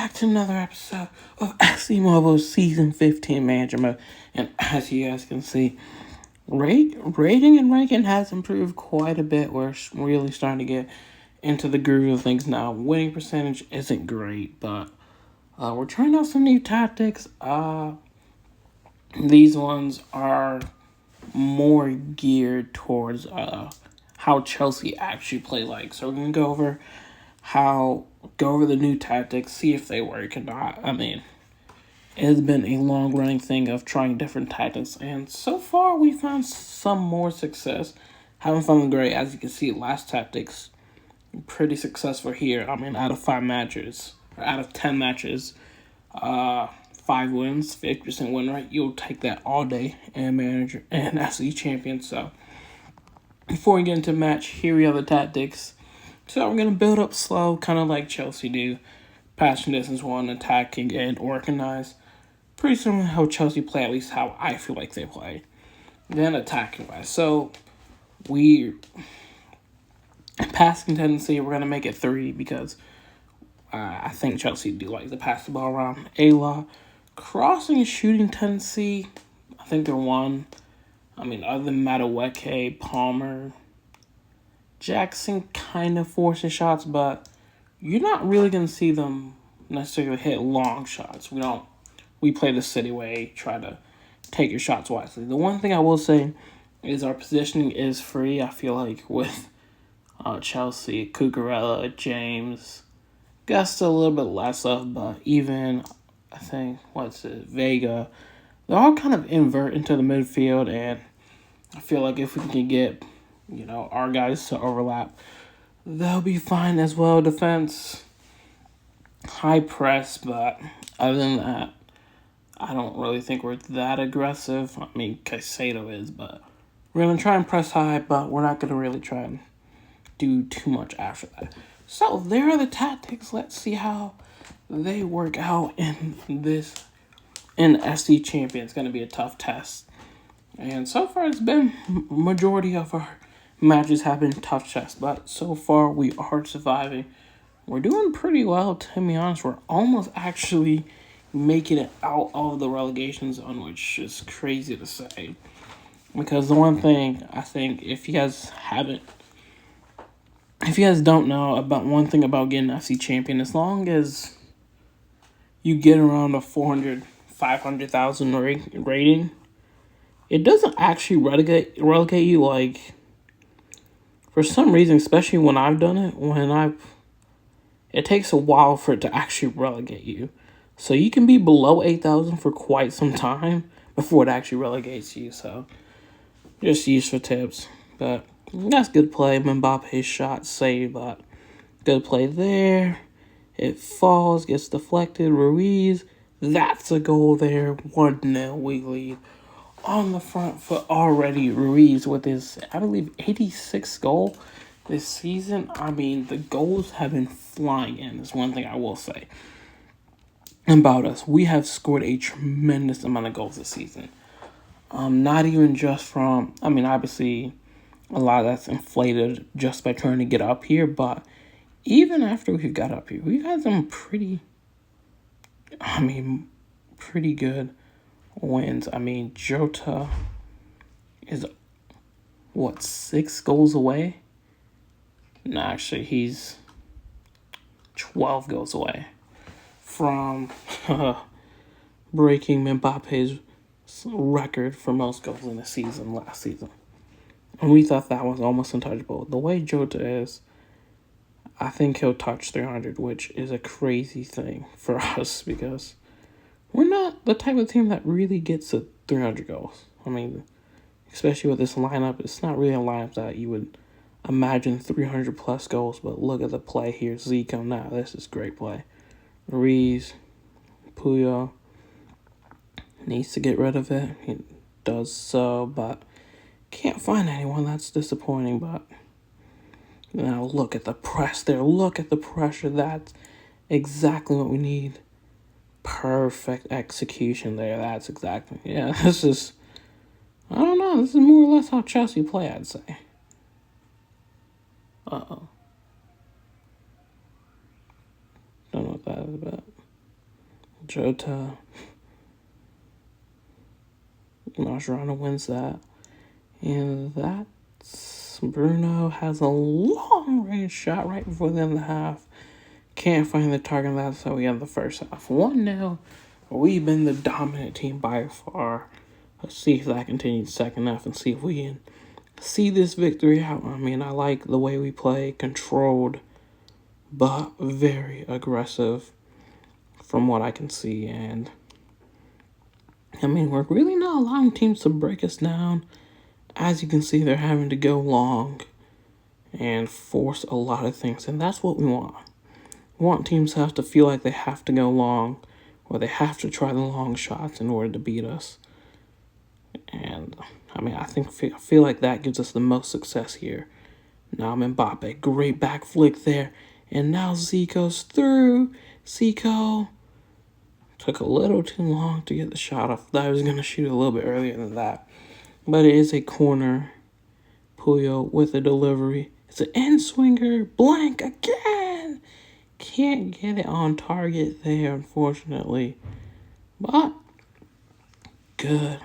back to another episode of FC Mobile Season 15 Manager Mode. And as you guys can see, rating and ranking has improved quite a bit. We're really starting to get into the groove of things now. Winning percentage isn't great, but we're trying out some new tactics. These ones are more geared towards how Chelsea actually play like. So we're going to go over the new tactics, see if they work or not. I mean, it has been a long running thing of trying different tactics, and so far we found some more success. Haven't found them great. As you can see, last tactics pretty successful here. I mean, out of 10 matches, 5 wins, 50% win rate. You'll take that all day and manager and SE champion. So before we get into the match, here we are the tactics. So we're gonna build up slow, kind of like Chelsea do. Passing distance one, attacking and organized. Pretty similar to how Chelsea play, at least how I feel like they play. Then attacking wise. So passing tendency, we're gonna make it 3 because I think Chelsea do like to pass the ball around a lot. Crossing and shooting tendency, I think they're 1. I mean, other than Madueke, Palmer, Jackson kind of forces shots, but you're not really going to see them necessarily hit long shots. We play the City way, try to take your shots wisely. The one thing I will say is our positioning is free. I feel like with Chelsea, Cucurella, James, Gusta a little bit less of, but even, I think, Vega, they're all kind of invert into the midfield, and I feel like if we can get our guys to overlap, they'll be fine as well. Defense, high press, but other than that, I don't really think we're that aggressive. I mean, Caicedo is, but we're going to try and press high, but we're not going to really try and do too much after that. So there are the tactics. Let's see how they work out in SC Champion. It's going to be a tough test. And so far, it's been majority of our matches have been tough tests, but so far we are surviving. We're doing pretty well, to be honest. We're almost actually making it out of the relegation zone, which is crazy to say. Because the one thing I think, if you guys don't know about one thing about getting FC Champion, as long as you get around a 400, 500,000 rating, it doesn't actually relegate you. Like, for some reason, especially when I've done it, it takes a while for it to actually relegate you. So you can be below 8,000 for quite some time before it actually relegates you. So just useful tips. But that's good play. Mbappe's shot saved, but good play there. It falls, gets deflected. Ruiz, that's a goal there. 1-0, we lead. On the front foot already, Ruiz with his, I believe, 86th goal this season. I mean, the goals have been flying in, is one thing I will say about us. We have scored a tremendous amount of goals this season. Not even just from, I mean, obviously, a lot of that's inflated just by trying to get up here, but even after we got up here, we've had some pretty good wins. I mean, Jota is 6 goals away? No, actually, he's 12 goals away from breaking Mbappe's record for most goals in a season last season. And we thought that was almost untouchable. The way Jota is, I think he'll touch 300, which is a crazy thing for us because we're not the type of team that really gets to 300 goals. I mean, especially with this lineup, it's not really a lineup that you would imagine 300 plus goals, but look at the play here. Zico, now this is great play. Ruiz, Puyol needs to get rid of it. He does so, but can't find anyone. That's disappointing, but now look at the press there. Look at the pressure. That's exactly what we need. Perfect execution there. That's exactly. Yeah, this is, I don't know. This is more or less how Chelsea play, I'd say. Uh-oh. Don't know what that is about. Jota. Mascherano wins that. And that's Bruno has a long range shot right before the end of the half. Can't find the target. That's how we end the first half. 1-0. We've been the dominant team by far. Let's see if that continues second half and see if we can see this victory out. I mean, I like the way we play, controlled, but very aggressive from what I can see. And I mean, we're really not allowing teams to break us down. As you can see, they're having to go long and force a lot of things, and that's what we want. We want teams to have to feel like they have to go long, or they have to try the long shots in order to beat us. And I mean, I feel like that gives us the most success here. Now Mbappe, great back flick there, and now Zico's through. Zico took a little too long to get the shot off. I thought he was going to shoot a little bit earlier than that. But it is a corner. Puyol with a delivery. It's an in-swinger. Blank again. Can't get it on target there, unfortunately. But good.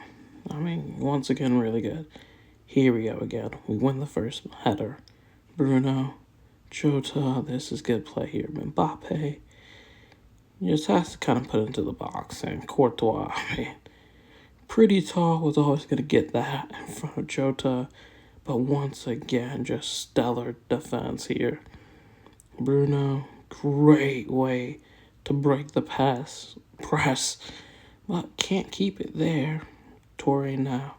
I mean, once again, really good. Here we go again. We win the first header. Bruno. Jota. This is good play here. Mbappe. You just have to kind of put it into the box. And Courtois, I mean, pretty tall, was always going to get that in front of Jota. But once again, just stellar defense here. Bruno, great way to break the press. But can't keep it there. Torre now.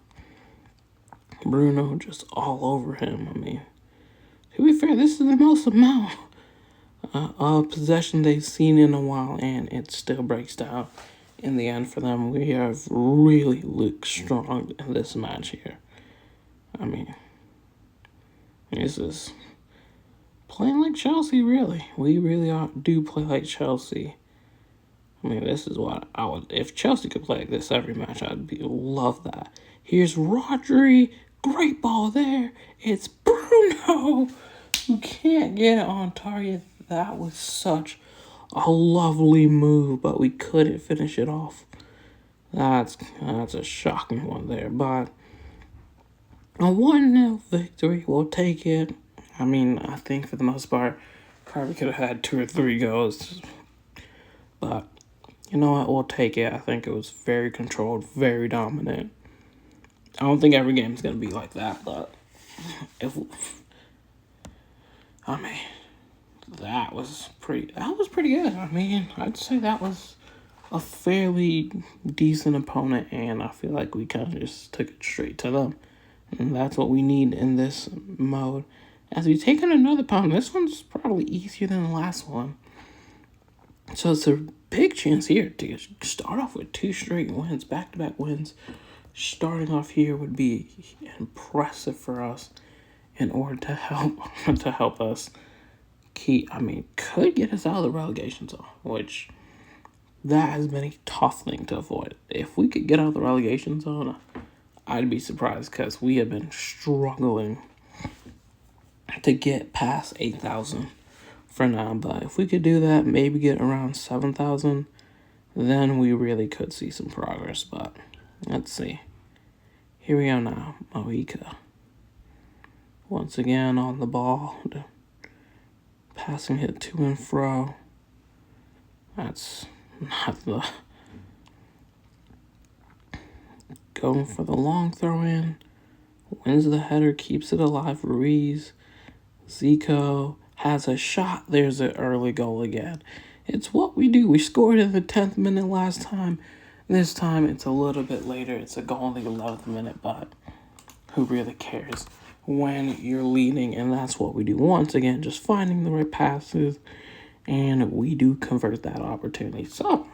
Bruno just all over him. I mean, to be fair, this is the most amount of possession they've seen in a while, and it still breaks down in the end for them. We have really looked strong in this match here. I mean, this is playing like Chelsea, really. We really do play like Chelsea. I mean, this is what I would... If Chelsea could play like this every match, I'd love that. Here's Rodri. Great ball there. It's Bruno. You can't get it on target. That was such a lovely move, but we couldn't finish it off. That's a shocking one there, but a 1-0 victory, we'll take it. I mean, I think for the most part, probably could have had 2 or 3 goals, but you know what, we'll take it. I think it was very controlled, very dominant. I don't think every game is going to be like that, but that was pretty good. I mean, I'd say that was a fairly decent opponent, and I feel like we kind of just took it straight to them. And that's what we need in this mode. As we take on another opponent, this one's probably easier than the last one. So it's a big chance here to start off with 2 straight wins, back-to-back wins. Starting off here would be impressive for us in order to help us could get us out of the relegation zone, which that has been a tough thing to avoid. If we could get out of the relegation zone, I'd be surprised because we have been struggling to get past 8,000 for now. But if we could do that, maybe get around 7,000, then we really could see some progress. But let's see. Here we go now. Moika. Once again on the ball. Passing hit to and fro. That's not the... Going for the long throw in. Wins the header, keeps it alive. Ruiz. Zico has a shot. There's an early goal again. It's what we do. We scored in the 10th minute last time. This time it's a little bit later. It's a goal in the 11th minute, but who really cares when you're leading? And that's what we do. Once again, just finding the right passes, and we do convert that opportunity. So,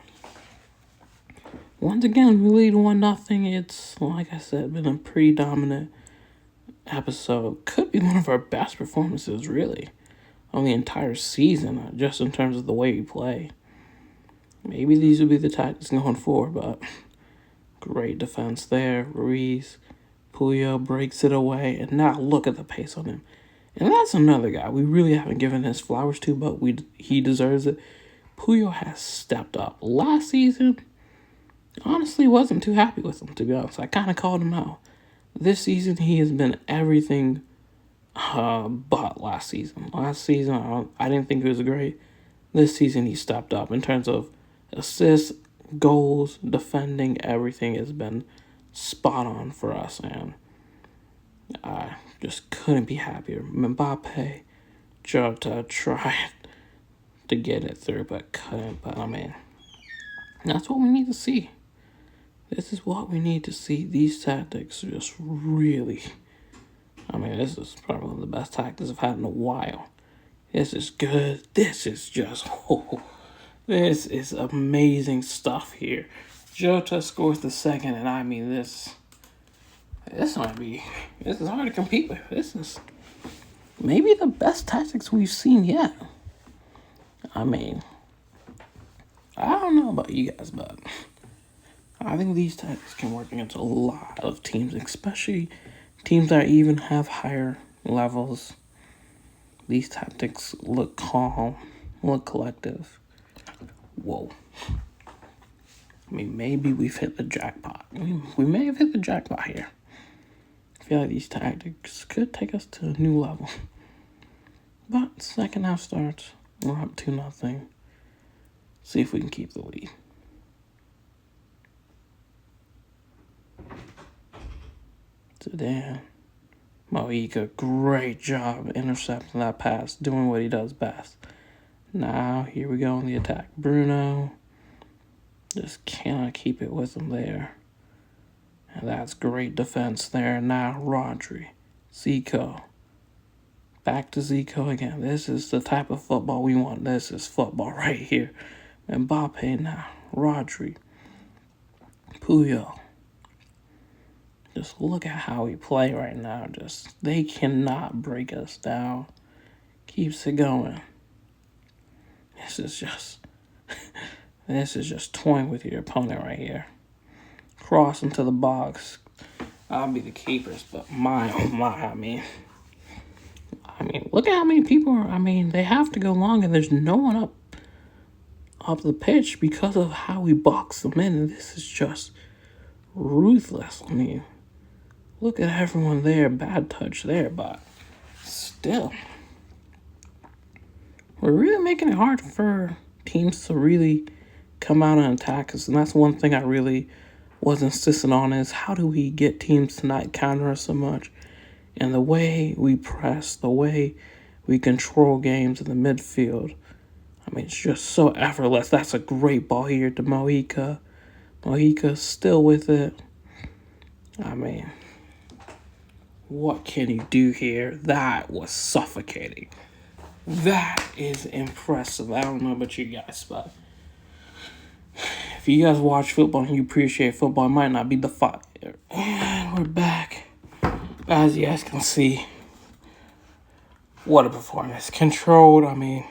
once again, we lead 1-0. It's, like I said, been a pretty dominant episode. Could be one of our best performances, really, on the entire season, just in terms of the way we play. Maybe these will be the tactics going forward, but great defense there. Ruiz, Puyol breaks it away, and now look at the pace on him. And that's another guy we really haven't given his flowers to, but he deserves it. Puyo has stepped up. Last season, honestly, wasn't too happy with him, to be honest. I kind of called him out. This season, he has been everything but last season. Last season, I didn't think he was great. This season, he stepped up in terms of assists, goals, defending. Everything has been spot on for us, and I just couldn't be happier. Mbappe, Jota tried to get it through, but couldn't. But I mean, that's what we need to see. This is what we need to see. These tactics just really, I mean, this is probably one of the best tactics I've had in a while. This is good. This is just, this is amazing stuff here. Jota scores the second, and I mean, this is hard to compete with. This is maybe the best tactics we've seen yet. I mean, I don't know about you guys, but I think these tactics can work against a lot of teams, especially teams that even have higher levels. These tactics look calm, look collective. Whoa. I mean, maybe we've hit the jackpot. We may have hit the jackpot here. I feel like these tactics could take us to a new level. But second half starts. We're up 2-0. See if we can keep the lead. Zidane. Mojica, great job intercepting that pass, doing what he does best. Now, here we go on the attack. Bruno just cannot keep it with him there. And that's great defense there. Now, Rodri. Zico. Back to Zico again. This is the type of football we want. This is football right here. Mbappe now. Rodri. Puyo. Just look at how we play right now. They cannot break us down. Keeps it going. This is just toying with your opponent right here. Cross into the box. I'll be the keepers, but my, I mean, look at how many people are. I mean, they have to go long, and there's no one up the pitch because of how we box them in. And this is just ruthless. I mean, look at everyone there. Bad touch there, but still, we're really making it hard for teams to really come out and attack us. And that's one thing I really was insistent on, is how do we get teams to not counter us so much? And the way we press, the way we control games in the midfield, I mean, it's just so effortless. That's a great ball here to Mojica. Mojica still with it. I mean, what can you do here? That was suffocating. That is impressive. I don't know about you guys, but if you guys watch football and you appreciate football, it might not be the fire. And we're back. As you guys can see, what a performance. Controlled, I mean,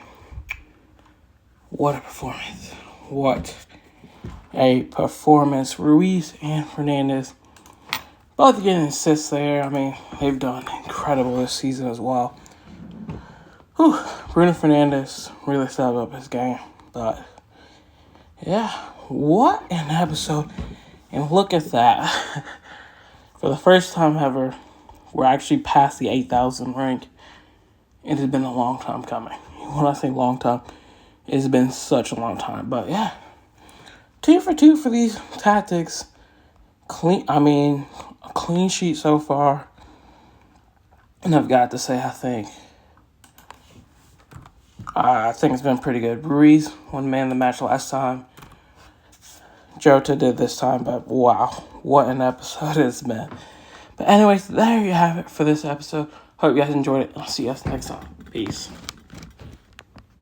what a performance. What a performance. Ruiz and Fernandes both getting assists there. I mean, they've done incredible this season as well. Whew. Bruno Fernandes really stepped up his game. But, yeah, what an episode. And look at that. For the first time ever, we're actually past the 8,000 rank. It has been a long time coming. When I say long time, it's been such a long time. But, yeah, 2 for 2 for these tactics. A clean sheet so far. And I've got to say, I think it's been pretty good. Ruiz won man of the match last time. Jota did this time, but wow, what an episode it's been. But anyways, there you have it for this episode. Hope you guys enjoyed it. I'll see you guys next time. Peace.